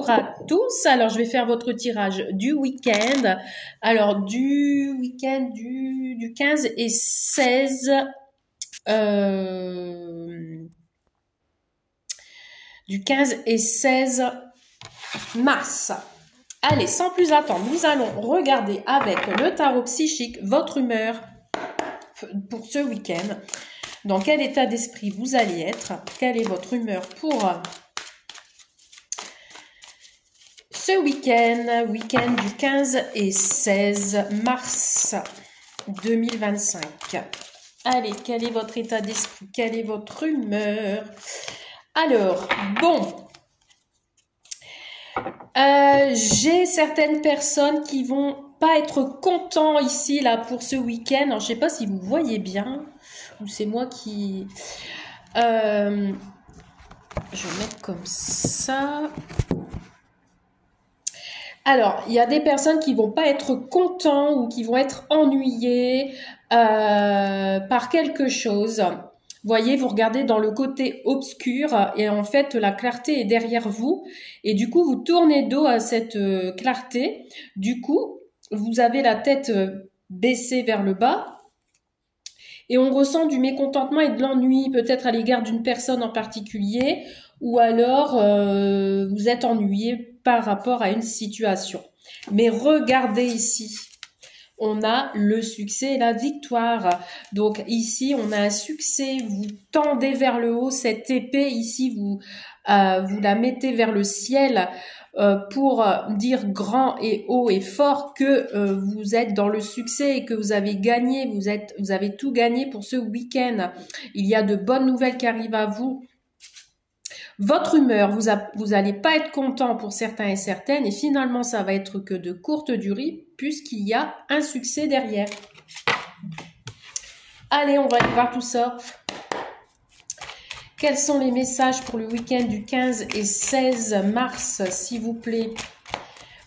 Bonjour à tous. Alors, je vais faire votre tirage du week-end. Alors, du week-end du 15 et 16 du 15 et 16 mars. Allez, sans plus attendre, nous allons regarder avec le tarot psychique votre humeur pour ce week-end. Dans quel état d'esprit vous allez être? Quelle est votre humeur pour ce week-end du 15 et 16 mars 2025. Allez, quel est votre état d'esprit? Quelle est votre humeur? Alors, bon, j'ai certaines personnes qui vont pas être contents ici, là, pour ce week-end. Alors, je sais pas si vous voyez bien, ou c'est moi qui... je vais mettre comme ça... Alors, il y a des personnes qui vont pas être contents ou qui vont être ennuyés par quelque chose. Voyez, vous regardez dans le côté obscur et en fait, la clarté est derrière vous. Et du coup, vous tournez dos à cette clarté. Du coup, vous avez la tête baissée vers le bas. Et on ressent du mécontentement et de l'ennui, peut-être à l'égard d'une personne en particulier, ou alors vous êtes ennuyé par rapport à une situation. Mais regardez ici, on a le succès et la victoire. Donc ici, on a un succès, vous tendez vers le haut cette épée, ici, vous la mettez vers le ciel pour dire grand et haut et fort que vous êtes dans le succès et que vous avez gagné, vous avez tout gagné pour ce week-end. Il y a de bonnes nouvelles qui arrivent à vous. Votre humeur, vous allez pas être content pour certains et certaines et finalement ça va être que de courte durée puisqu'il y a un succès derrière. Allez, on va aller voir tout ça. Quels sont les messages pour le week-end du 15 et 16 mars, s'il vous plaît?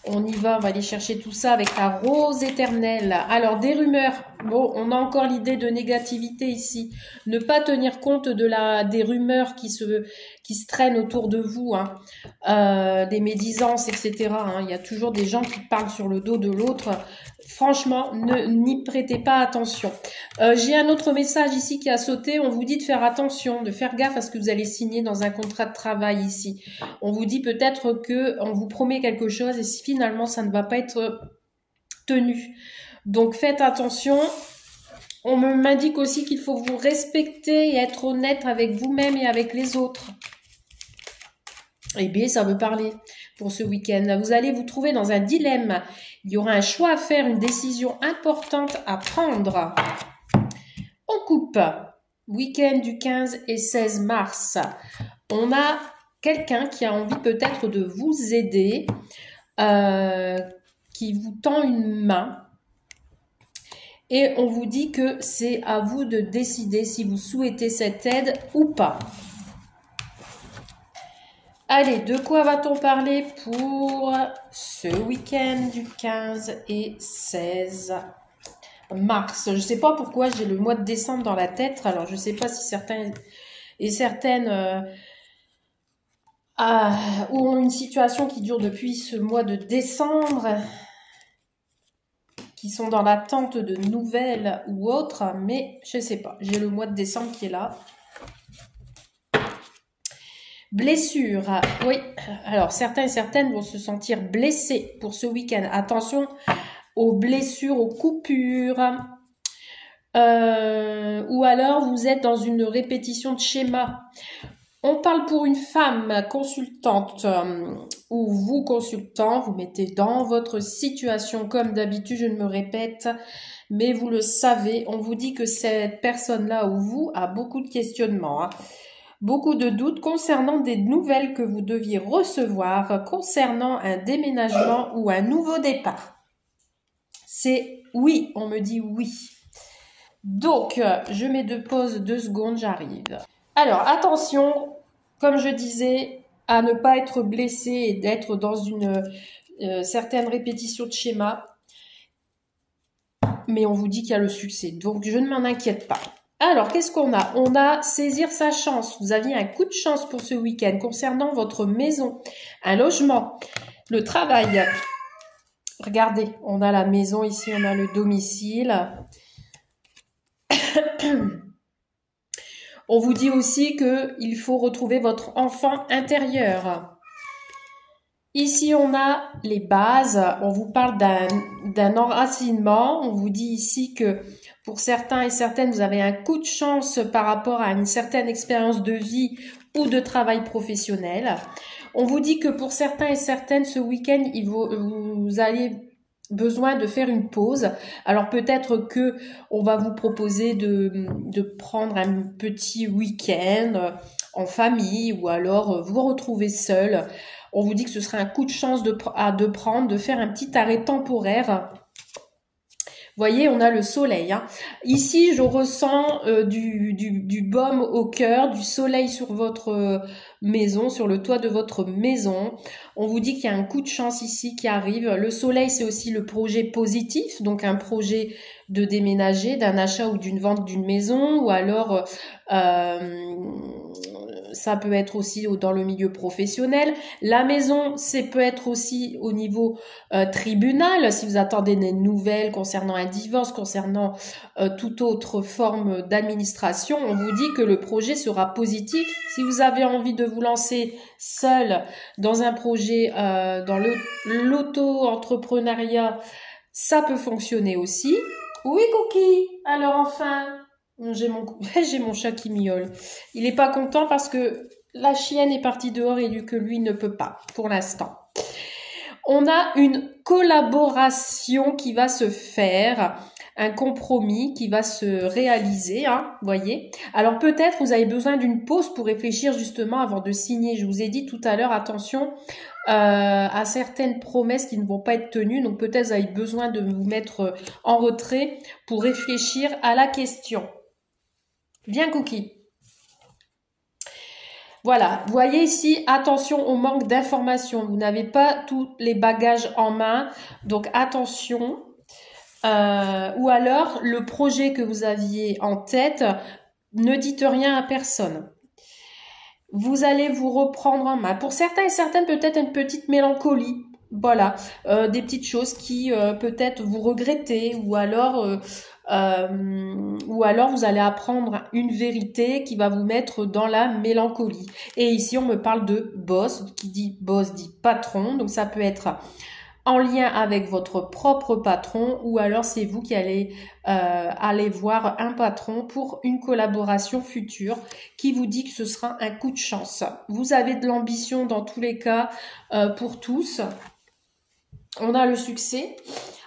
On y va, on va aller chercher tout ça avec la rose éternelle. Alors, des rumeurs. Bon, on a encore l'idée de négativité ici. Ne pas tenir compte des rumeurs qui se traînent autour de vous, hein. Des médisances, etc. Hein. Il y a toujours des gens qui parlent sur le dos de l'autre. Franchement, n'y prêtez pas attention. J'ai un autre message ici qui a sauté. On vous dit de faire attention, de faire gaffe à ce que vous allez signer dans un contrat de travail ici. On vous dit peut-être que on vous promet quelque chose et si finalement ça ne va pas être tenu. Donc faites attention. On m'indique aussi qu'il faut vous respecter et être honnête avec vous-même et avec les autres. Eh bien, ça veut parler pour ce week-end. Vous allez vous trouver dans un dilemme. Il y aura un choix à faire, une décision importante à prendre. On coupe. Week-end du 15 et 16 mars. On a quelqu'un qui a envie peut-être de vous aider, qui vous tend une main. Et on vous dit que c'est à vous de décider si vous souhaitez cette aide ou pas. Allez, de quoi va-t-on parler pour ce week-end du 15 et 16 mars? Je ne sais pas pourquoi j'ai le mois de décembre dans la tête. Alors, je ne sais pas si certains et certaines ont une situation qui dure depuis ce mois de décembre, qui sont dans l'attente de nouvelles ou autres, mais je ne sais pas. J'ai le mois de décembre qui est là. Blessure, oui. Alors, certains et certaines vont se sentir blessés pour ce week-end. Attention aux blessures, aux coupures. Ou alors, vous êtes dans une répétition de schéma. On parle pour une femme consultante ou vous consultant. Vous mettez dans votre situation, comme d'habitude, je ne me répète, mais vous le savez. On vous dit que cette personne-là ou vous a beaucoup de questionnements, hein. Beaucoup de doutes concernant des nouvelles que vous deviez recevoir concernant un déménagement ou un nouveau départ. C'est oui, on me dit oui. Donc, je mets de pause 2 secondes, j'arrive. Alors, attention, comme je disais, à ne pas être blessé et d'être dans une certaine répétition de schéma. Mais on vous dit qu'il y a le succès, donc je ne m'en inquiète pas. Alors, qu'est-ce qu'on a? On a saisir sa chance. Vous aviez un coup de chance pour ce week-end concernant votre maison, un logement, le travail. Regardez, on a la maison ici, on a le domicile. On vous dit aussi qu'il faut retrouver votre enfant intérieur. Ici, on a les bases. On vous parle d'un enracinement. On vous dit ici que pour certains et certaines, vous avez un coup de chance par rapport à une certaine expérience de vie ou de travail professionnel. On vous dit que pour certains et certaines, ce week-end, vous allez besoin de faire une pause. Alors peut-être que on va vous proposer de prendre un petit week-end en famille ou alors vous retrouver seul. On vous dit que ce serait un coup de chance de faire un petit arrêt temporaire. Vous voyez, on a le soleil. Hein. Ici, je ressens du baume au cœur, du soleil sur votre maison, sur le toit de votre maison. On vous dit qu'il y a un coup de chance ici qui arrive. Le soleil, c'est aussi le projet positif, donc un projet de déménager, d'un achat ou d'une vente d'une maison, ou alors ça peut être aussi dans le milieu professionnel. La maison, c'est peut être aussi au niveau tribunal, si vous attendez des nouvelles concernant un divorce, concernant toute autre forme d'administration. On vous dit que le projet sera positif. Si vous avez envie de vous lancer seul dans un projet, dans l'auto-entrepreneuriat, ça peut fonctionner aussi. Oui, Cookie. Alors enfin... J'ai mon chat qui miaule. Il est pas content parce que la chienne est partie dehors et que lui ne peut pas pour l'instant. On a une collaboration qui va se faire, un compromis qui va se réaliser, hein, voyez. Alors peut-être vous avez besoin d'une pause pour réfléchir justement avant de signer. Je vous ai dit tout à l'heure, attention à certaines promesses qui ne vont pas être tenues. Donc peut-être vous avez besoin de vous mettre en retrait pour réfléchir à la question. Bien, Cookie. Voilà, vous voyez ici, attention au manque d'informations. Vous n'avez pas tous les bagages en main, donc attention. Ou alors, le projet que vous aviez en tête, ne dites rien à personne. Vous allez vous reprendre en main. Pour certains et certaines, peut-être une petite mélancolie. Voilà, des petites choses qui peut-être vous regrettez ou alors vous allez apprendre une vérité qui va vous mettre dans la mélancolie. Et ici, on me parle de boss, qui dit boss dit patron, donc ça peut être en lien avec votre propre patron ou alors c'est vous qui allez aller voir un patron pour une collaboration future qui vous dit que ce sera un coup de chance. Vous avez de l'ambition dans tous les cas pour tous. On a le succès.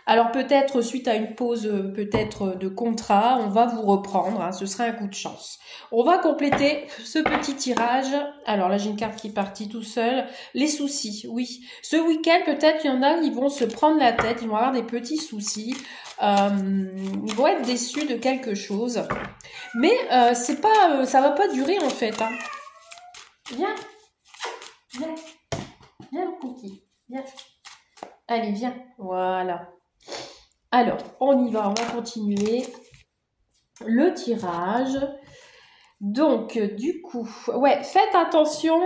Alors peut-être suite à une pause peut-être de contrat, on va vous reprendre, hein, ce sera un coup de chance. On va compléter ce petit tirage. Alors là j'ai une carte qui est partie tout seul. Les soucis, oui. Ce week-end peut-être il y en a qui vont se prendre la tête, ils vont avoir des petits soucis. Ils vont être déçus de quelque chose. Mais c'est pas, ça va pas durer en fait. Hein. Viens, viens, viens Cookie, viens. Allez, viens. Voilà. Alors, on y va, on va continuer le tirage. Donc, du coup, ouais, faites attention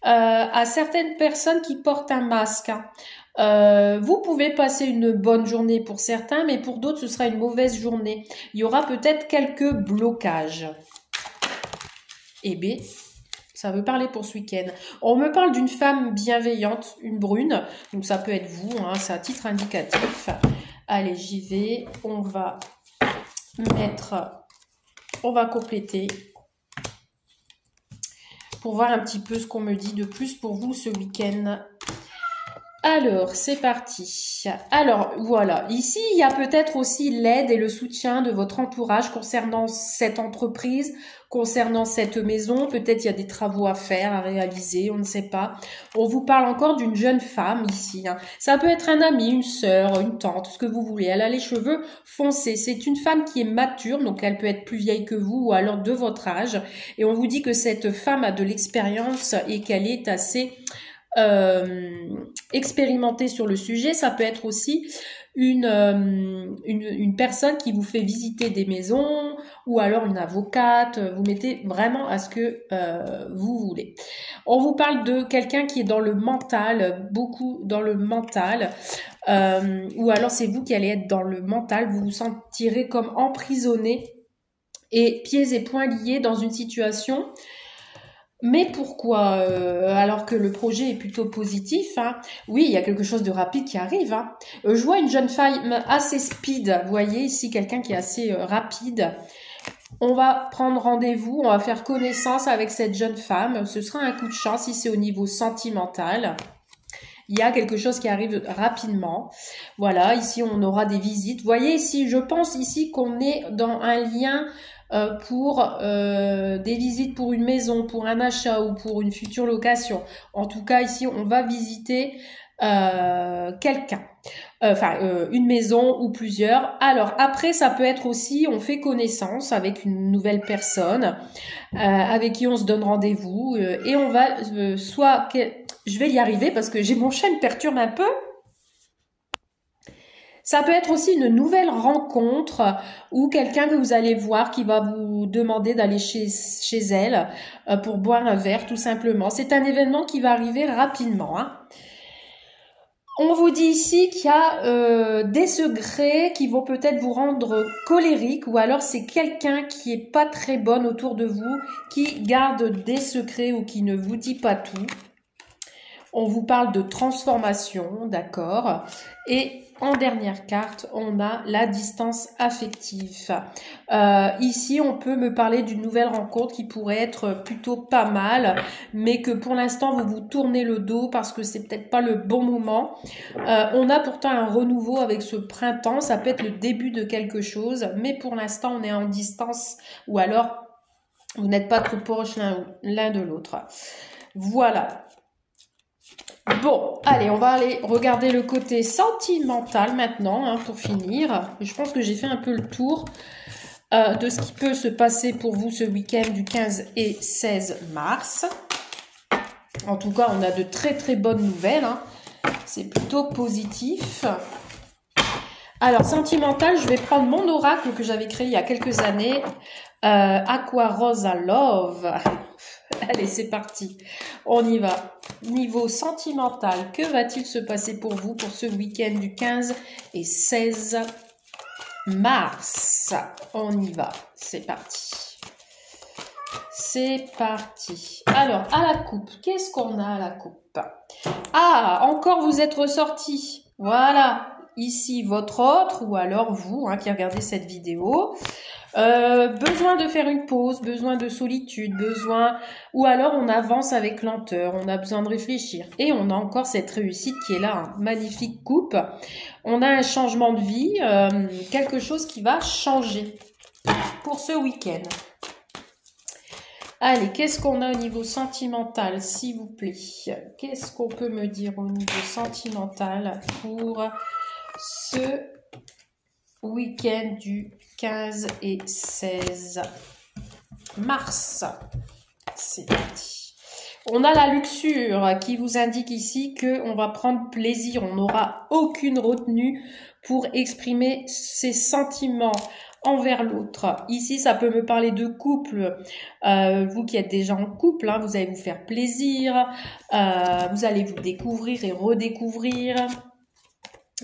à certaines personnes qui portent un masque. Hein. Vous pouvez passer une bonne journée pour certains, mais pour d'autres, ce sera une mauvaise journée. Il y aura peut-être quelques blocages. Eh bien, ça veut parler pour ce week-end. On me parle d'une femme bienveillante, une brune. Donc, ça peut être vous, hein, c'est à titre indicatif. Allez, j'y vais. On va compléter pour voir un petit peu ce qu'on me dit de plus pour vous ce week-end. Alors, c'est parti. Alors, voilà. Ici, il y a peut-être aussi l'aide et le soutien de votre entourage concernant cette entreprise, concernant cette maison. Peut-être il y a des travaux à faire, à réaliser, on ne sait pas. On vous parle encore d'une jeune femme ici. Hein. Ça peut être un ami, une sœur, une tante, ce que vous voulez. Elle a les cheveux foncés. C'est une femme qui est mature, donc elle peut être plus vieille que vous ou alors de votre âge. Et on vous dit que cette femme a de l'expérience et qu'elle est assez... expérimentée sur le sujet. Ça peut être aussi une personne qui vous fait visiter des maisons ou alors une avocate. Vous mettez vraiment à ce que vous voulez. On vous parle de quelqu'un qui est dans le mental, beaucoup dans le mental, ou alors c'est vous qui allez être dans le mental, vous vous sentirez comme emprisonné et pieds et poings liés dans une situation. Mais pourquoi alors que le projet est plutôt positif, hein. Oui, il y a quelque chose de rapide qui arrive, hein. Je vois une jeune femme assez speed, vous voyez ici quelqu'un qui est assez rapide. On va prendre rendez-vous, on va faire connaissance avec cette jeune femme. Ce sera un coup de chance si c'est au niveau sentimental. Il y a quelque chose qui arrive rapidement. Voilà, ici on aura des visites. Vous voyez ici, je pense ici qu'on est dans un lien pour des visites pour une maison, pour un achat ou pour une future location. En tout cas, ici, on va visiter quelqu'un. Une maison ou plusieurs. Alors, après, ça peut être aussi, on fait connaissance avec une nouvelle personne avec qui on se donne rendez-vous et on va je vais y arriver parce que j'ai mon chat me perturbe un peu. Ça peut être aussi une nouvelle rencontre ou quelqu'un que vous allez voir qui va vous demander d'aller chez elle pour boire un verre tout simplement. C'est un événement qui va arriver rapidement, hein. On vous dit ici qu'il y a des secrets qui vont peut-être vous rendre colérique ou alors c'est quelqu'un qui est pas très bon autour de vous, qui garde des secrets ou qui ne vous dit pas tout. On vous parle de transformation, d'accord. Et en dernière carte, on a la distance affective. Ici, on peut me parler d'une nouvelle rencontre qui pourrait être plutôt pas mal, mais que pour l'instant, vous vous tournez le dos parce que c'est peut-être pas le bon moment. On a pourtant un renouveau avec ce printemps. Ça peut être le début de quelque chose, mais pour l'instant, on est en distance ou alors vous n'êtes pas trop proches l'un de l'autre. Voilà. Bon, allez, on va aller regarder le côté sentimental maintenant, hein, pour finir. Je pense que j'ai fait un peu le tour de ce qui peut se passer pour vous ce week-end du 15 et 16 mars. En tout cas, on a de très très bonnes nouvelles, hein. C'est plutôt positif. Alors, sentimental, je vais prendre mon oracle que j'avais créé il y a quelques années. Aqua Rosa Love. Allez, c'est parti. On y va. Niveau sentimental, que va-t-il se passer pour vous pour ce week-end du 15 et 16 mars? On y va. C'est parti. C'est parti. Alors, à la coupe, qu'est-ce qu'on a à la coupe? Ah, encore vous êtes ressorti. Voilà. Ici, votre autre, ou alors vous, hein, qui regardez cette vidéo. Besoin de faire une pause, besoin de solitude, ou alors on avance avec lenteur, on a besoin de réfléchir. Et on a encore cette réussite qui est là, hein. Magnifique coupe. On a un changement de vie, quelque chose qui va changer pour ce week-end. Allez, qu'est-ce qu'on a au niveau sentimental, s'il vous plaît? Qu'est-ce qu'on peut me dire au niveau sentimental pour ce week-end du 15 et 16 mars? C'est parti. On a la luxure qui vous indique ici qu'on va prendre plaisir. On n'aura aucune retenue pour exprimer ses sentiments envers l'autre. Ici, ça peut me parler de couple. Vous qui êtes déjà en couple, hein, vous allez vous faire plaisir. Vous allez vous découvrir et redécouvrir.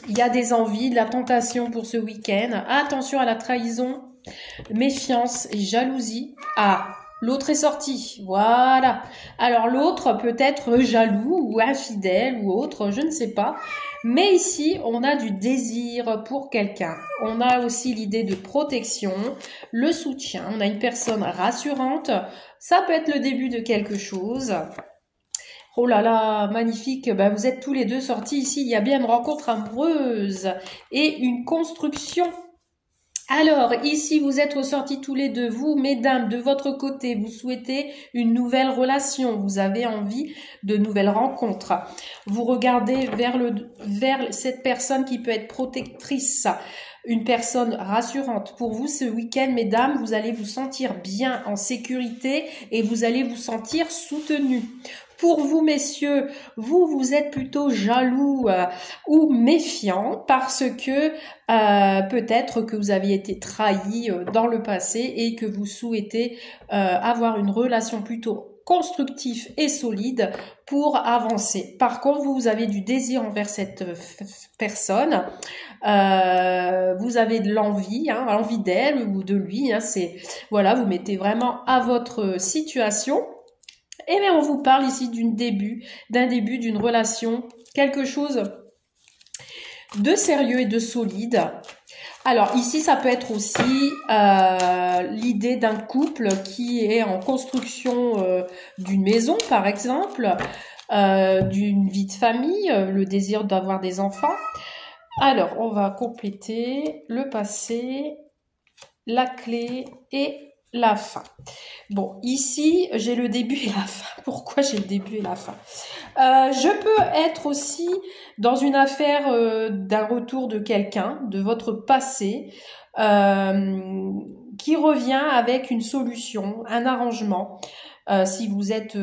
Il y a des envies, de la tentation pour ce week-end. Attention à la trahison, méfiance et jalousie. Ah, l'autre est sorti. Voilà. Alors l'autre peut être jaloux ou infidèle ou autre, je ne sais pas. Mais ici, on a du désir pour quelqu'un. On a aussi l'idée de protection, le soutien. On a une personne rassurante. Ça peut être le début de quelque chose. Oh là là, magnifique. Ben, vous êtes tous les deux sortis ici. Il y a bien une rencontre amoureuse et une construction. Alors, ici, vous êtes ressortis tous les deux. Vous, mesdames, de votre côté, vous souhaitez une nouvelle relation. Vous avez envie de nouvelles rencontres. Vous regardez vers cette personne qui peut être protectrice. Une personne rassurante. Pour vous, ce week-end, mesdames, vous allez vous sentir bien en sécurité et vous allez vous sentir soutenue. Pour vous, messieurs, vous êtes plutôt jaloux ou méfiant parce que peut-être que vous avez été trahi dans le passé et que vous souhaitez avoir une relation plutôt constructif et solide pour avancer. Par contre, vous avez du désir envers cette personne, vous avez de l'envie, l'envie d'elle ou de lui, c'est voilà, vous mettez vraiment à votre situation. Et bien, on vous parle ici d'un début d'une relation, quelque chose de sérieux et de solide. Alors ici, ça peut être aussi l'idée d'un couple qui est en construction d'une maison, par exemple, d'une vie de famille, le désir d'avoir des enfants. Alors, on va compléter le passé, la clé et la fin. Bon, ici, j'ai le début et la fin. Pourquoi j'ai le début et la fin? Je peux être aussi dans une affaire d'un retour de quelqu'un, de votre passé, qui revient avec une solution, un arrangement. Si vous êtes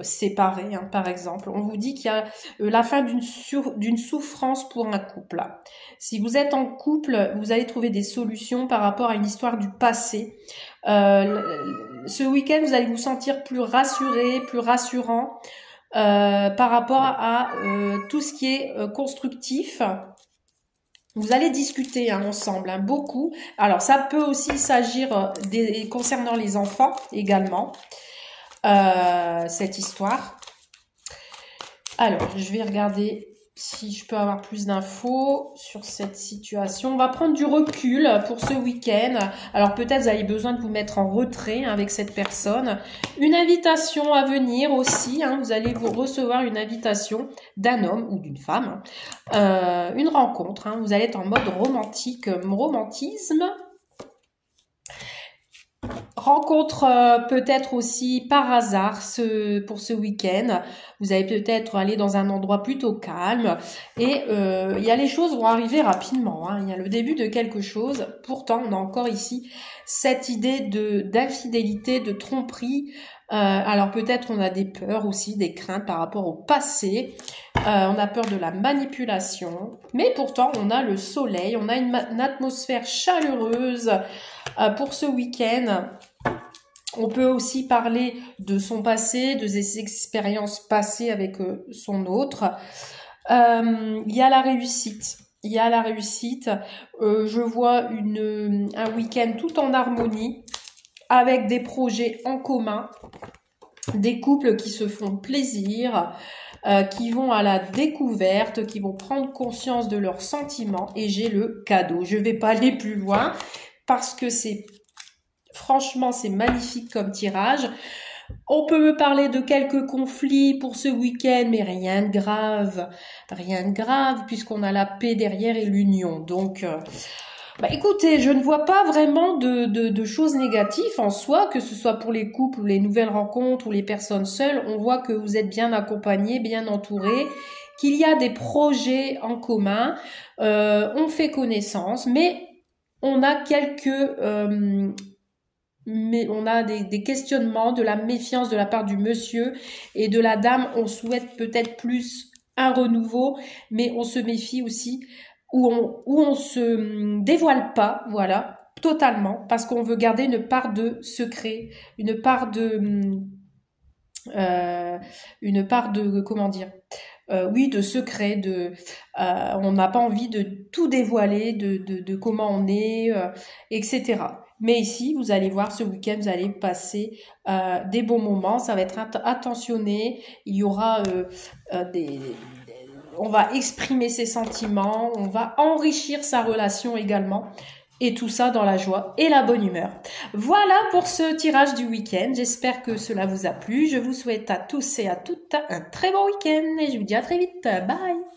séparés, par exemple. On vous dit qu'il y a la fin d'une souffrance pour un couple. Si vous êtes en couple, vous allez trouver des solutions par rapport à une histoire du passé. Ce week-end, vous allez vous sentir plus rassuré, plus rassurant par rapport à tout ce qui est constructif. Vous allez discuter ensemble, beaucoup. Alors, ça peut aussi s'agir concernant les enfants également, cette histoire. Alors, je vais regarder si je peux avoir plus d'infos sur cette situation. On va prendre du recul pour ce week-end. Alors, peut-être vous avez besoin de vous mettre en retrait avec cette personne. Une invitation à venir aussi. Vous allez vous recevoir une invitation d'un homme ou d'une femme. Une rencontre. Vous allez être en mode romantisme. Rencontre peut-être aussi par hasard pour ce week-end. Vous allez peut-être aller dans un endroit plutôt calme et les choses vont arriver rapidement. Il y a le début de quelque chose. Pourtant, on a encore ici cette idée d'infidélité, de tromperie. Alors peut-être on a des peurs aussi, des craintes par rapport au passé. On a peur de la manipulation. Mais pourtant, on a le soleil. On a une atmosphère chaleureuse pour ce week-end. On peut aussi parler de son passé, de ses expériences passées avec son autre. Il y a la réussite. Je vois un week-end tout en harmonie, avec des projets en commun, des couples qui se font plaisir, qui vont à la découverte, qui vont prendre conscience de leurs sentiments. Et j'ai le cadeau. Je ne vais pas aller plus loin parce que franchement, c'est magnifique comme tirage. On peut me parler de quelques conflits pour ce week-end, mais rien de grave. Rien de grave, puisqu'on a la paix derrière et l'union. Donc, écoutez, je ne vois pas vraiment de choses négatives en soi, que ce soit pour les couples ou les nouvelles rencontres ou les personnes seules. On voit que vous êtes bien accompagnés, bien entourés, qu'il y a des projets en commun. On fait connaissance, mais on a des questionnements, de la méfiance de la part du monsieur et de la dame. On souhaite peut-être plus un renouveau, mais on se méfie aussi, où on se dévoile pas, voilà, totalement, parce qu'on veut garder une part de secret, une part de comment dire, de secret, on n'a pas envie de tout dévoiler, de comment on est, etc. Mais ici, vous allez voir, ce week-end, vous allez passer des bons moments, ça va être attentionné, il y aura on va exprimer ses sentiments, on va enrichir sa relation également. Et tout ça dans la joie et la bonne humeur. Voilà pour ce tirage du week-end. J'espère que cela vous a plu. Je vous souhaite à tous et à toutes un très bon week-end. Et je vous dis à très vite. Bye!